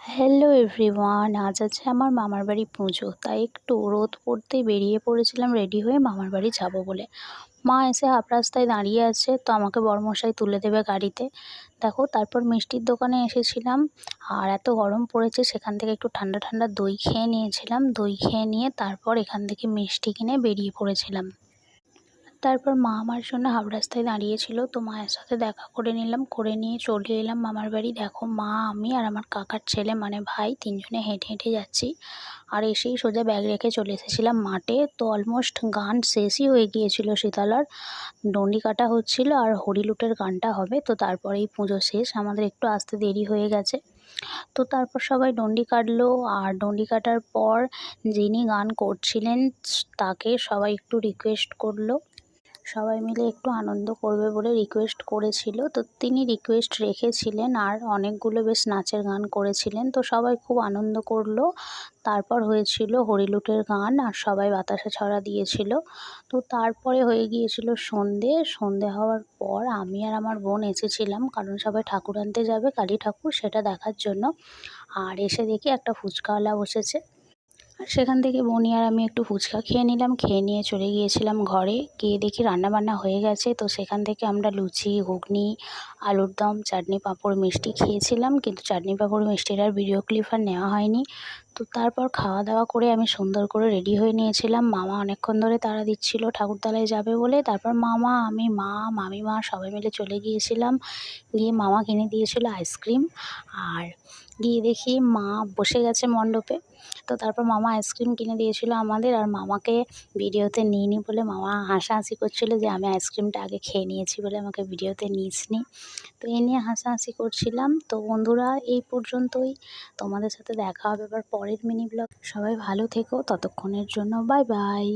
Hello everyone, আজ আছে আমার মামার বাড়ি পুজো। তাই একটু রোদ পড়তেই বেরিয়ে পড়েছিলাম রেডি হয়ে মামার বাড়ি যাব বলে। মা এসে হাফ রাস্তায় দাঁড়িয়ে আছে, তো আমাকে বরমশাই তুলে দেবে গাড়িতে। দেখো, তারপর মিষ্টির দোকানে এসেছিলাম, আর এত গরম পড়েছে সেখান থেকে একটু ঠান্ডা ঠান্ডা দই খেয়ে নিয়েছিলাম। দই খেয়ে নিয়ে তারপর এখান থেকে মিষ্টি কিনে বেরিয়ে পড়েছিলাম। তারপর মা আমার জন্য হাফ রাস্তায় দাঁড়িয়েছিল, তো মায়ের সাথে দেখা করে নিলাম, করে নিয়ে চলে এলাম মামার বাড়ি। দেখো, মা, আমি আর আমার কাকার ছেলে মানে ভাই তিনজনে হেঁটে হেঁটে যাচ্ছি। আর এসেই সোজা ব্যাগ রেখে চলে এসেছিলাম মাঠে। তো অলমোস্ট গান শেষই হয়ে গিয়েছিল, শীতলার ডন্ডি কাটা হচ্ছিল আর হরিলুটের গানটা হবে, তো তারপরেই পুজো শেষ। আমাদের একটু আসতে দেরি হয়ে গেছে। তো তারপর সবাই ডন্ডি কাটলো, আর ডন্ডি কাটার পর যিনি গান করছিলেন তাকে সবাই একটু রিকোয়েস্ট করলো, সবাই মিলে একটু আনন্দ করবে বলে রিকোয়েস্ট করেছিল। তো তিনি রিকোয়েস্ট রেখেছিলেন আর অনেকগুলো বেশ নাচের গান করেছিলেন, তো সবাই খুব আনন্দ করলো। তারপর হয়েছিল হরিলুটের গান আর সবাই বাতাসা ছড়া দিয়েছিল। তো তারপরে হয়ে গিয়েছিল সন্ধে। সন্ধে হওয়ার পর আমি আর আমার বোন এসেছিলাম, কারণ সবাই ঠাকুর আনতে যাবে, কালী ঠাকুর, সেটা দেখার জন্য। আর এসে দেখি একটা ফুচকাওয়ালা বসেছে, আর সেখান থেকে বনি আর আমি একটু ফুচকা খেয়ে নিলাম। খেয়ে নিয়ে চলে গিয়েছিলাম ঘরে। গিয়ে দেখি রান্নাবান্না হয়ে গেছে, তো সেখান থেকে আমরা লুচি, ঘুগনি, আলুর দম, চাটনি, পাঁপড়, মিষ্টি খেয়েছিলাম। কিন্তু চাটনি, পাঁপড়, মিষ্টির আর ভিডিও ক্লিপ আর নেওয়া হয়নি। তো তারপর খাওয়া দাওয়া করে আমি সুন্দর করে রেডি হয়ে নিয়েছিলাম। মামা অনেকক্ষণ ধরে তাড়া দিচ্ছিল ঠাকুরতলায় যাবে বলে। তারপর মামা, আমি, মা, মামিমা সবাই মিলে চলে গিয়েছিলাম। গিয়ে মামা কিনে দিয়েছিল আইসক্রিম, আর গিয়ে দেখি মা বসে গেছে মণ্ডপে। তো তারপর মামা আইসক্রিম কিনে দিয়েছিল আমাদের, আর মামাকে ভিডিওতে নিইনি বলে মামা হাসাহাসি করছিল যে আমি আইসক্রিমটা আগে খেয়ে নিয়েছি বলে আমাকে ভিডিওতে নিসনি। তো এ নিয়ে হাসাহাসি করছিলাম। তো বন্ধুরা, এই পর্যন্তই। তোমাদের সাথে দেখা হবে আবার পরের মিনি ব্লগ। সবাই ভালো থেকো, ততক্ষণের জন্য বাই বাই।